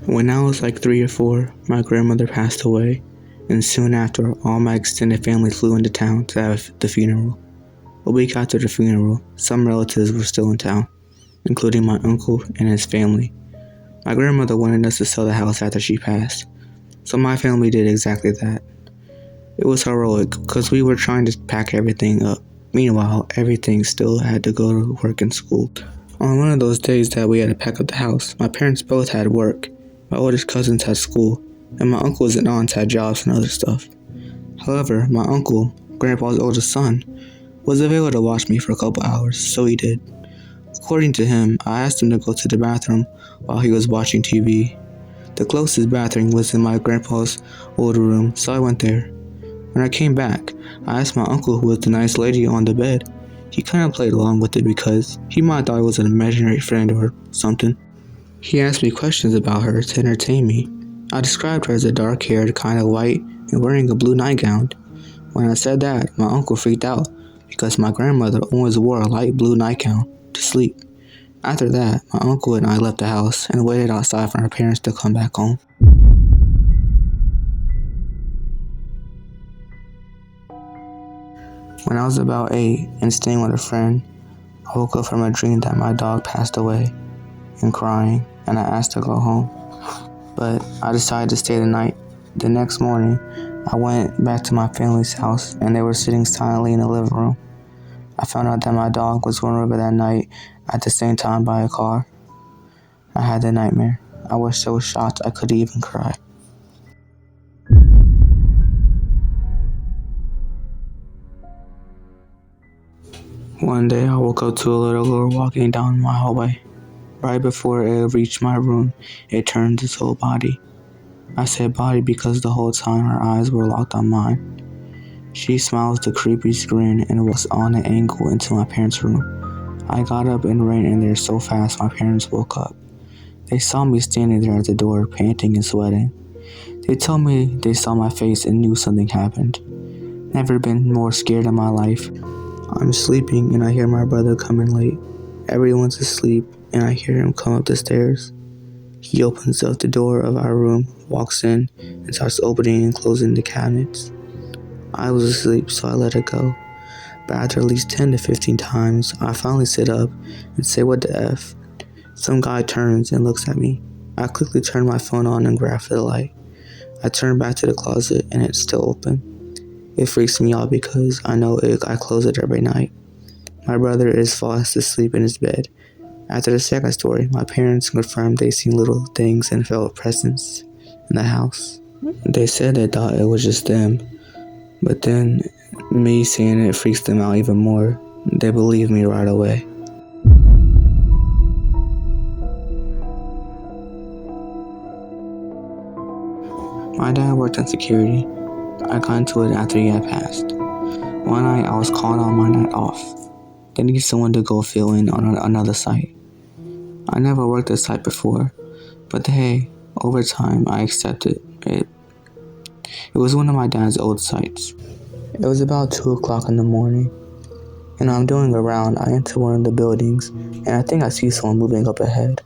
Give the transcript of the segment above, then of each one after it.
When I was like 3 or 4, my grandmother passed away, and soon after, all my extended family flew into town to have the funeral. A week after the funeral, some relatives were still in town, including my uncle and his family. My grandmother wanted us to sell the house after she passed, so my family did exactly that. It was heroic because we were trying to pack everything up. Meanwhile, everything still had to go to work and school. On one of those days that we had to pack up the house, my parents both had work. My oldest cousins had school, and my uncles and aunts had jobs and other stuff. However, my uncle, Grandpa's oldest son, was available to watch me for a couple hours, so he did. According to him, I asked him to go to the bathroom while he was watching TV. The closest bathroom was in my grandpa's older room, so I went there. When I came back, I asked my uncle who was the nice lady on the bed. He kind of played along with it because he might have thought it was an imaginary friend or something. He asked me questions about her to entertain me. I described her as a dark-haired, kind of white, and wearing a blue nightgown. When I said that, my uncle freaked out because my grandmother always wore a light blue nightgown to sleep. After that, my uncle and I left the house and waited outside for our parents to come back home. When I was about 8 and staying with a friend, I woke up from a dream that my dog passed away and crying, and I asked to go home. But I decided to stay the night. The next morning, I went back to my family's house and they were sitting silently in the living room. I found out that my dog was run over that night at the same time by a car. I had the nightmare. I was so shocked I couldn't even cry. One day I woke up to a little girl walking down my hallway. Right before it reached my room, it turned its whole body. I said body because the whole time her eyes were locked on mine. She smiled with a creepy grin and was on an angle into my parents' room. I got up and ran in there so fast my parents woke up. They saw me standing there at the door, panting and sweating. They told me they saw my face and knew something happened. Never been more scared in my life. I'm sleeping and I hear my brother coming late. Everyone's asleep and I hear him come up the stairs. He opens up the door of our room, walks in, and starts opening and closing the cabinets. I was asleep, so I let it go. But after at least 10 to 15 times, I finally sit up and say, "What the F?" Some guy turns and looks at me. I quickly turn my phone on and grab for the light. I turn back to the closet and it's still open. It freaks me out because I know I close it every night. My brother is fast asleep in his bed. After the second story, my parents confirmed they seen little things and felt presence in the house. They said they thought it was just them, but then me seeing it freaks them out even more. They believed me right away. My dad worked in security. I got into it after he had passed. One night I was called on my night off. They need someone to go fill in on another site. I never worked a site before, but hey, over time I accepted it. It was one of my dad's old sites. It was about 2 o'clock in the morning, and I'm doing a round. I enter one of the buildings, and I think I see someone moving up ahead.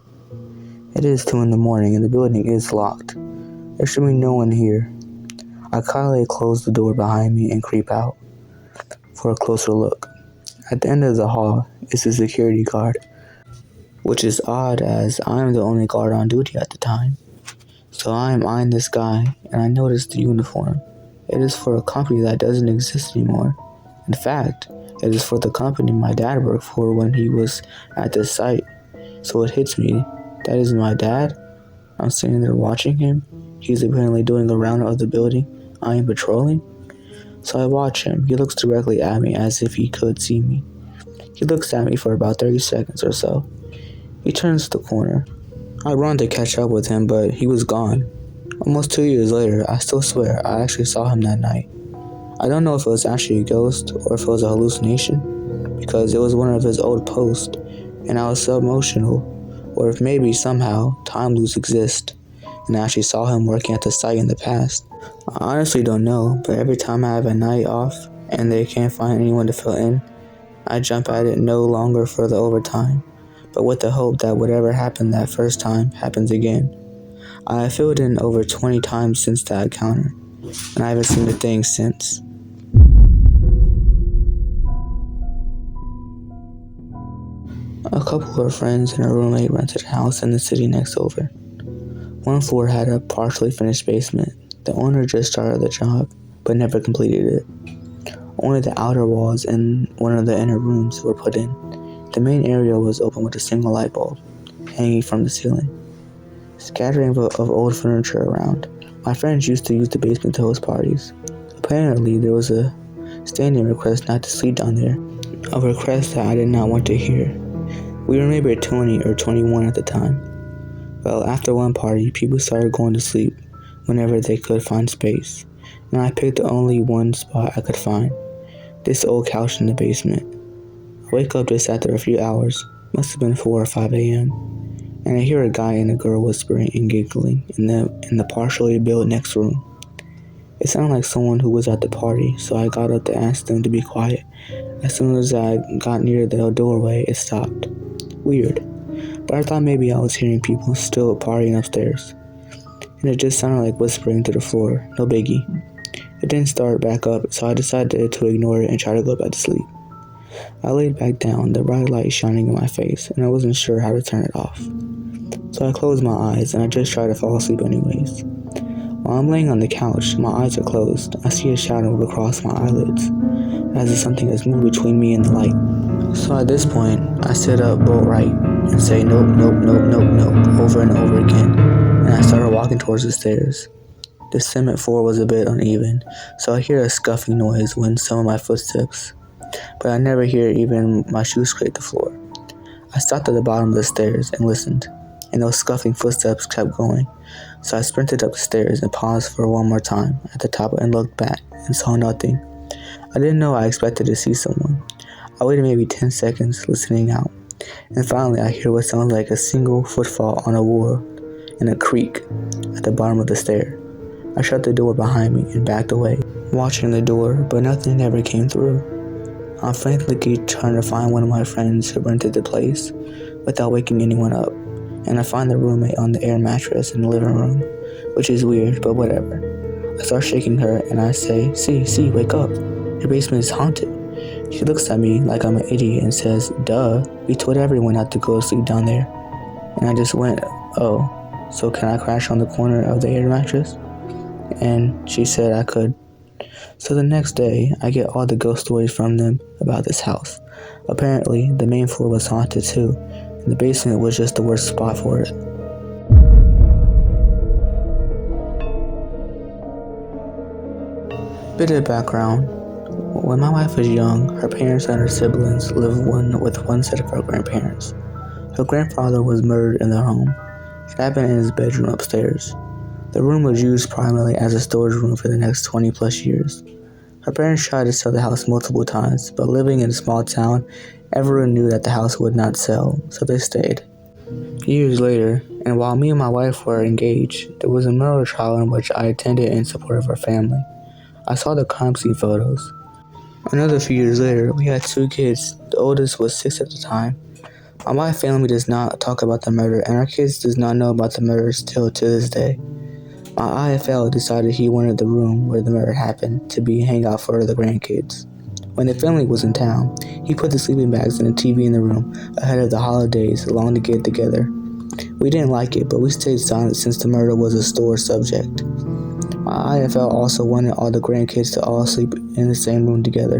It is 2 in the morning, and the building is locked. There should be no one here. I quietly close the door behind me and creep out for a closer look. At the end of the hall is a security guard, which is odd as I am the only guard on duty at the time. So I am eyeing this guy, and I notice the uniform. It is for a company that doesn't exist anymore. In fact, it is for the company my dad worked for when he was at the site. So it hits me, that isn't my dad. I'm sitting there watching him. He's apparently doing a round of the building I am patrolling. So I watch him. He looks directly at me as if he could see me. He looks at me for about 30 seconds or so. He turns the corner. I run to catch up with him, but he was gone. Almost 2 years later, I still swear I actually saw him that night. I don't know if it was actually a ghost or if it was a hallucination, because it was one of his old posts, and I was so emotional, or if maybe somehow time loops exist, and I actually saw him working at the site in the past. I honestly don't know, but every time I have a night off and they can't find anyone to fill in, I jump at it no longer for the overtime, but with the hope that whatever happened that first time happens again. I filled in over 20 times since that encounter, and I haven't seen a thing since. A couple of friends and a roommate rented a house in the city next over. One floor had a partially finished basement. The owner just started the job, but never completed it. Only the outer walls and one of the inner rooms were put in. The main area was open with a single light bulb hanging from the ceiling. Scattering of old furniture around. My friends used to use the basement to host parties. Apparently, there was a standing request not to sleep down there, a request that I did not want to hear. We were maybe 20 or 21 at the time. Well, after one party, people started going to sleep whenever they could find space, and I picked the only one spot I could find, this old couch in the basement. I wake up just after a few hours, must have been 4 or 5 a.m., and I hear a guy and a girl whispering and giggling in the partially built next room. It sounded like someone who was at the party, so I got up to ask them to be quiet. As soon as I got near the doorway, it stopped. Weird. But I thought maybe I was hearing people still partying upstairs. And it just sounded like whispering to the floor, no biggie. It didn't start back up, so I decided to ignore it and try to go back to sleep. I laid back down, the bright light shining in my face, and I wasn't sure how to turn it off. So I closed my eyes, and I just tried to fall asleep anyways. While I'm laying on the couch, my eyes are closed. I see a shadow move across my eyelids, as if something has moved between me and the light. So at this point, I sit up bolt right and say nope, nope, nope, nope, nope, over and over again, and I started walking towards the stairs. The cement floor was a bit uneven, so I hear a scuffing noise when some of my footsteps, but I never hear even my shoes scrape the floor. I stopped at the bottom of the stairs and listened, and those scuffing footsteps kept going, so I sprinted up the stairs and paused for one more time at the top and looked back and saw nothing. I didn't know I expected to see someone. I waited maybe 10 seconds listening out, and finally I hear what sounds like a single footfall on a wood and a creak at the bottom of the stair. I shut the door behind me and backed away, watching the door, but nothing ever came through. I'm frantically trying to find one of my friends who rented the place without waking anyone up, and I find the roommate on the air mattress in the living room, which is weird, but whatever. I start shaking her and I say, See, wake up. Your basement is haunted. She looks at me like I'm an idiot and says, duh, we told everyone not to go to sleep down there. And I just went, oh, so can I crash on the corner of the air mattress? And she said I could. So the next day, I get all the ghost stories from them about this house. Apparently, the main floor was haunted too, and the basement was just the worst spot for it. Bit of background. When my wife was young, her parents and her siblings lived with one set of her grandparents. Her grandfather was murdered in their home. It happened in his bedroom upstairs. The room was used primarily as a storage room for the next 20 plus years. Her parents tried to sell the house multiple times, but living in a small town, everyone knew that the house would not sell, so they stayed. Years later, and while me and my wife were engaged, there was a murder trial in which I attended in support of her family. I saw the crime scene photos. Another few years later, we had 2 kids. The oldest was 6 at the time. My wife's family does not talk about the murder, and our kids does not know about the murder still to this day. My IFL decided he wanted the room where the murder happened to be hangout for the grandkids. When the family was in town, he put the sleeping bags and the TV in the room ahead of the holidays long to get together. We didn't like it, but we stayed silent since the murder was a sore subject. My IFL also wanted all the grandkids to all sleep in the same room together.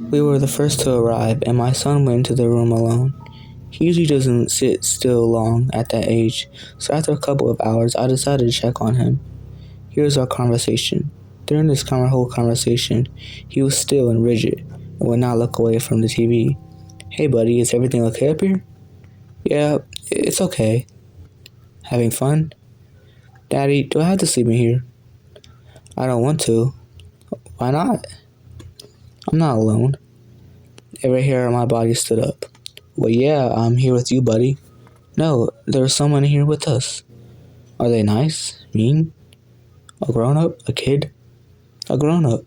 We were the first to arrive, and my son went into the room alone. He usually doesn't sit still long at that age, so after a couple of hours, I decided to check on him. Here's our conversation. During this whole conversation, he was still and rigid and would not look away from the TV. Hey buddy, is everything okay up here? Yeah, it's okay. Having fun? Daddy, do I have to sleep in here? I don't want to. Why not? I'm not alone. Every hair on my body stood up. Well, yeah, I'm here with you, buddy. No, there's someone here with us. Are they nice? Mean? A grown-up? A kid? A grown-up.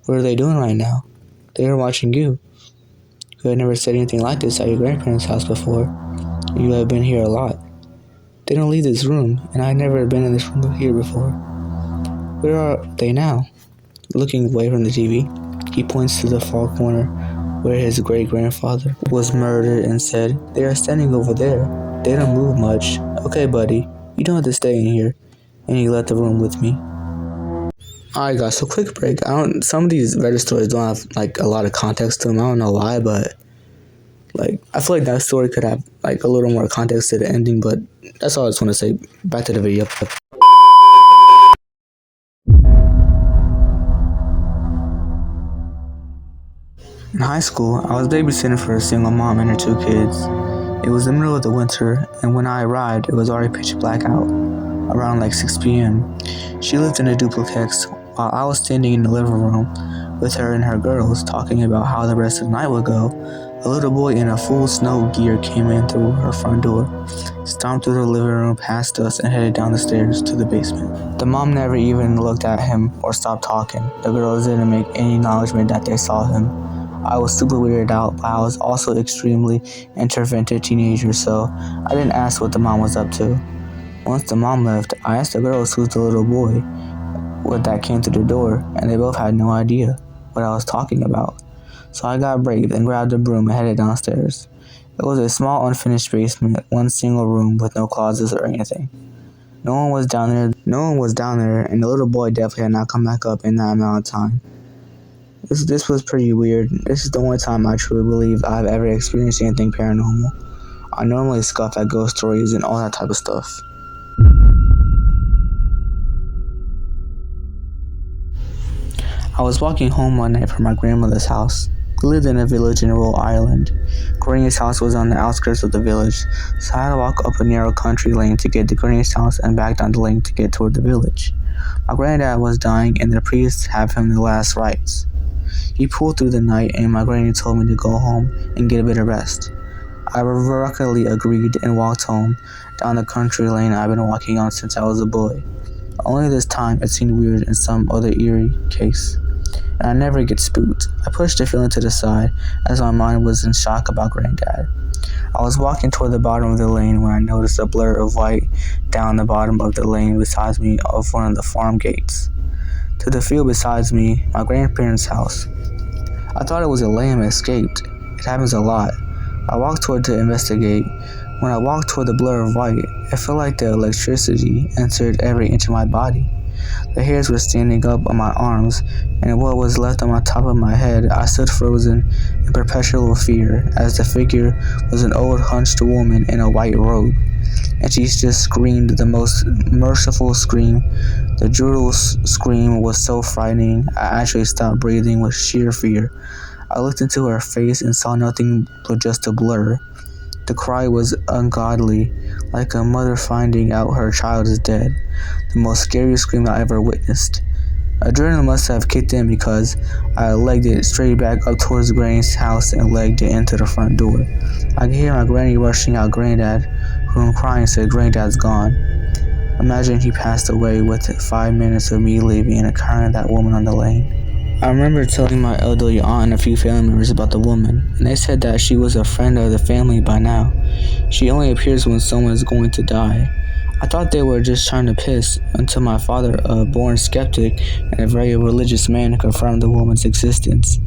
What are they doing right now? They are watching you. You had never said anything like this at your grandparents' house before. You have been here a lot. They don't leave this room, and I'd never been in this room here before. Where are they now? Looking away from the TV, he points to the far corner where his great-grandfather was murdered and said, "They are standing over there. They don't move much. Okay, buddy, you don't have to stay in here." And he left the room with me. Alright guys, so quick break. Some of these Reddit stories don't have like a lot of context to them. I don't know why, but like I feel like that story could have like a little more context to the ending, but that's all I just want to say. Back to the video. In high school, I was babysitting for a single mom and her 2 kids. It was the middle of the winter, and when I arrived, it was already pitch black out, around like 6 p.m. She lived in a duplex, while I was standing in the living room with her and her girls, talking about how the rest of the night would go. A little boy in a full snow gear came in through her front door, stomped through the living room past us, and headed down the stairs to the basement. The mom never even looked at him or stopped talking. The girls didn't make any acknowledgement that they saw him. I was super weirded out, but I was also extremely introverted teenager, so I didn't ask what the mom was up to. Once the mom left, I asked the girls who's the little boy that came through the door, and they both had no idea what I was talking about. So I got brave and grabbed a broom and headed downstairs. It was a small unfinished basement, one single room with no closets or anything. No one was down there, and the little boy definitely had not come back up in that amount of time. This was pretty weird. This is the only time I truly believe I've ever experienced anything paranormal. I normally scoff at ghost stories and all that type of stuff. I was walking home one night from my grandmother's house. We lived in a village in rural Ireland. Granny's house was on the outskirts of the village, so I had to walk up a narrow country lane to get to Granny's house and back down the lane to get toward the village. My granddad was dying and the priests have him the last rites. He pulled through the night and my granny told me to go home and get a bit of rest. I reluctantly agreed and walked home down the country lane I've been walking on since I was a boy. Only this time it seemed weird in some other eerie case, and I never get spooked. I pushed the feeling to the side as my mind was in shock about Granddad. I was walking toward the bottom of the lane when I noticed a blur of white down the bottom of the lane beside me of one of the farm gates. To the field beside me, my grandparents' house. I thought it was a lamb escaped. It happens a lot. I walked toward to investigate. When I walked toward the blur of white, it felt like the electricity entered every inch of my body. The hairs were standing up on my arms, and what was left on my top of my head, I stood frozen in perpetual fear, as the figure was an old hunched woman in a white robe, and she just screamed the most merciful scream. The brutal scream was so frightening, I actually stopped breathing with sheer fear. I looked into her face and saw nothing but just a blur. The cry was ungodly, like a mother finding out her child is dead. The most scariest scream I ever witnessed. Adrenaline must have kicked in because I legged it straight back up towards Granny's house and legged it into the front door. I could hear my granny rushing out Granddad, who crying said Granddad's gone. Imagine he passed away within 5 minutes of me leaving and encountering that woman on the lane. I remember telling my elderly aunt and a few family members about the woman, and they said that she was a friend of the family by now. She only appears when someone is going to die. I thought they were just trying to piss until my father, a born skeptic and a very religious man, confirmed the woman's existence.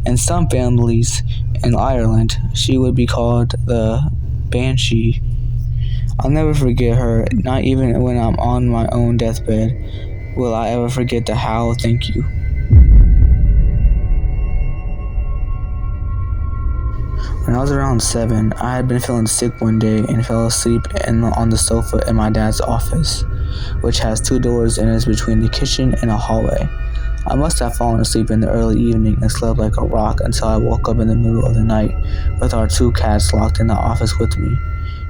In some families in Ireland, she would be called the Banshee. I'll never forget her, not even when I'm on my own deathbed will I ever forget the howl thank you. When I was around 7, I had been feeling sick one day and fell asleep on the sofa in my dad's office, which has 2 doors and is between the kitchen and a hallway. I must have fallen asleep in the early evening and slept like a rock until I woke up in the middle of the night with our 2 cats locked in the office with me,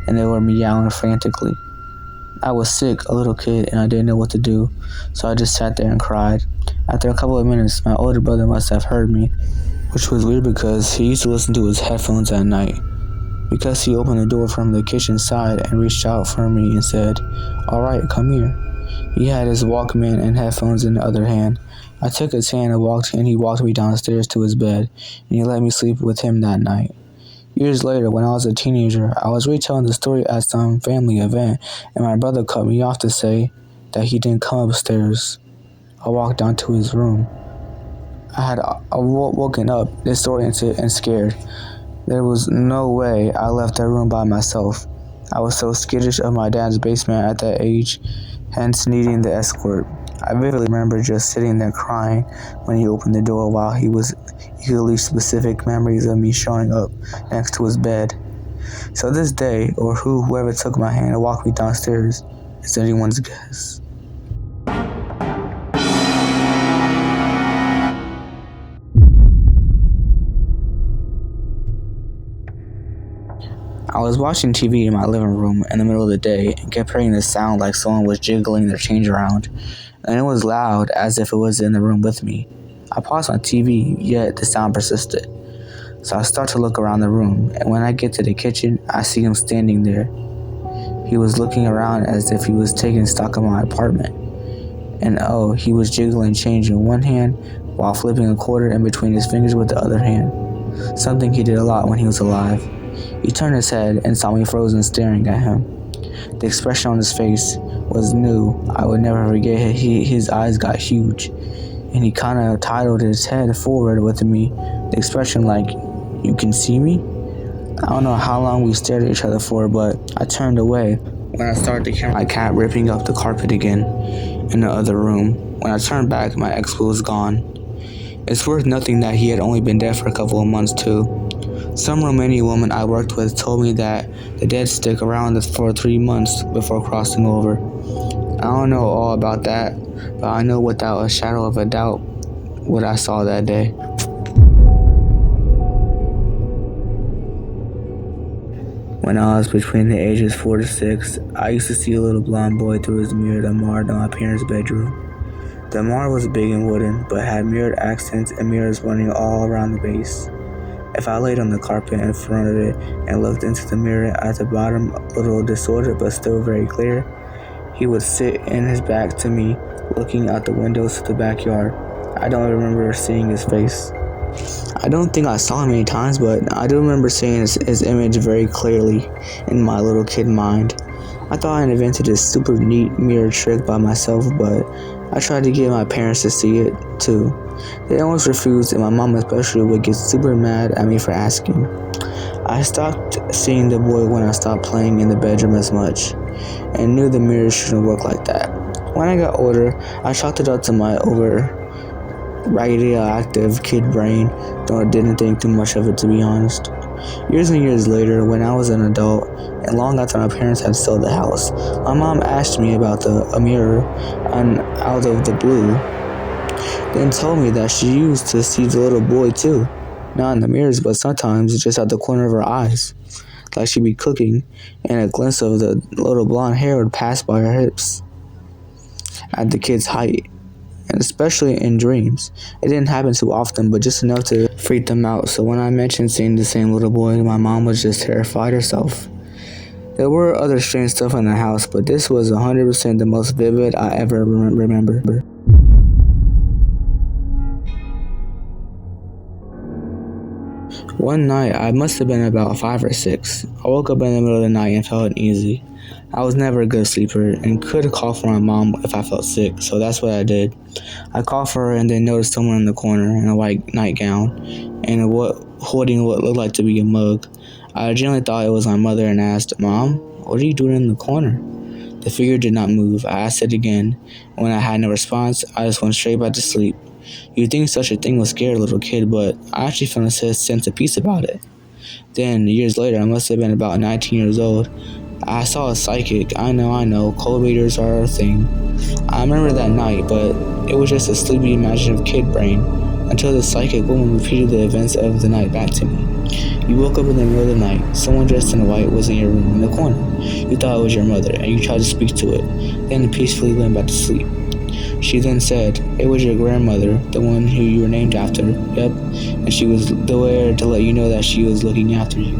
and they were meowing frantically. I was sick, a little kid, and I didn't know what to do, so I just sat there and cried. After a couple of minutes, my older brother must have heard me, which was weird because he used to listen to his headphones at night. Because he opened the door from the kitchen side and reached out for me and said, "Alright, come here." He had his Walkman and headphones in the other hand. I took his hand and he walked me downstairs to his bed, and he let me sleep with him that night. Years later, when I was a teenager, I was retelling the story at some family event, and my brother cut me off to say that he didn't come upstairs. I walked down to his room. I had woken up disoriented and scared. There was no way I left that room by myself. I was so skittish of my dad's basement at that age, hence needing the escort. I vividly remember just sitting there crying when he opened the door while he could leave specific memories of me showing up next to his bed. So this day, or whoever took my hand and walked me downstairs, is anyone's guess. I was watching TV in my living room in the middle of the day and kept hearing this sound like someone was jiggling their change around, and it was loud as if it was in the room with me. I paused my TV, yet the sound persisted. So I start to look around the room, and when I get to the kitchen, I see him standing there. He was looking around as if he was taking stock of my apartment. And oh, he was jiggling change in one hand while flipping a quarter in between his fingers with the other hand. Something he did a lot when he was alive. He turned his head and saw me frozen staring at him. The expression on his face was new. I would never forget it. His eyes got huge, and he kind of titled his head forward with me. The expression like, "You can see me?" I don't know how long we stared at each other for, but I turned away when I started to hear my cat ripping up the carpet again in the other room. When I turned back, my ex was gone. It's worth noting that he had only been dead for a couple of months too. Some Romanian woman I worked with told me that the dead stick around for 3 months before crossing over. I don't know all about that, but I know without a shadow of a doubt what I saw that day. When I was between the ages 4 to 6, I used to see a little blonde boy through his mirror that marred in my parents' bedroom. The mark was big and wooden, but had mirrored accents and mirrors running all around the base. If I laid on the carpet in front of it and looked into the mirror at the bottom, a little disordered but still very clear, he would sit in his back to me, looking out the windows to the backyard. I don't remember seeing his face. I don't think I saw him many times, but I do remember seeing his image very clearly in my little kid mind. I thought I invented this super neat mirror trick by myself, but I tried to get my parents to see it too. They always refused, and my mom especially would get super mad at me for asking. I stopped seeing the boy when I stopped playing in the bedroom as much, and knew the mirror shouldn't work like that. When I got older, I chalked it up to my radioactive kid brain, though I didn't think too much of it, to be honest. Years and years later, when I was an adult, and long after my parents had sold the house, my mom asked me about a mirror out of the blue, then told me that she used to see the little boy too, not in the mirrors, but sometimes just at the corner of her eyes, like she'd be cooking, and a glimpse of the little blonde hair would pass by her hips at the kid's height. And especially in dreams. It didn't happen too often, but just enough to freak them out. So when I mentioned seeing the same little boy, my mom was just terrified herself. There were other strange stuff in the house, but this was 100% the most vivid I ever remember. One night, I must have been about 5 or 6. I woke up in the middle of the night and felt uneasy. I was never a good sleeper and could call for my mom if I felt sick, so that's what I did. I called for her and then noticed someone in the corner in a white nightgown and holding what looked like to be a mug. I genuinely thought it was my mother and asked, "Mom, what are you doing in the corner?" The figure did not move. I asked it again. When I had no response, I just went straight back to sleep. You'd think such a thing would scare a little kid, but I actually felt a sense of peace about it. Then, years later, I must have been about 19 years old, I saw a psychic. I know, cold readers are a thing. I remember that night, but it was just a sleepy, imaginative kid brain, until the psychic woman repeated the events of the night back to me. You woke up in the middle of the night. Someone dressed in white was in your room in the corner. You thought it was your mother, and you tried to speak to it, then peacefully went back to sleep. She then said, "It was your grandmother, the one who you were named after." Yep, and she was there to let you know that she was looking after you.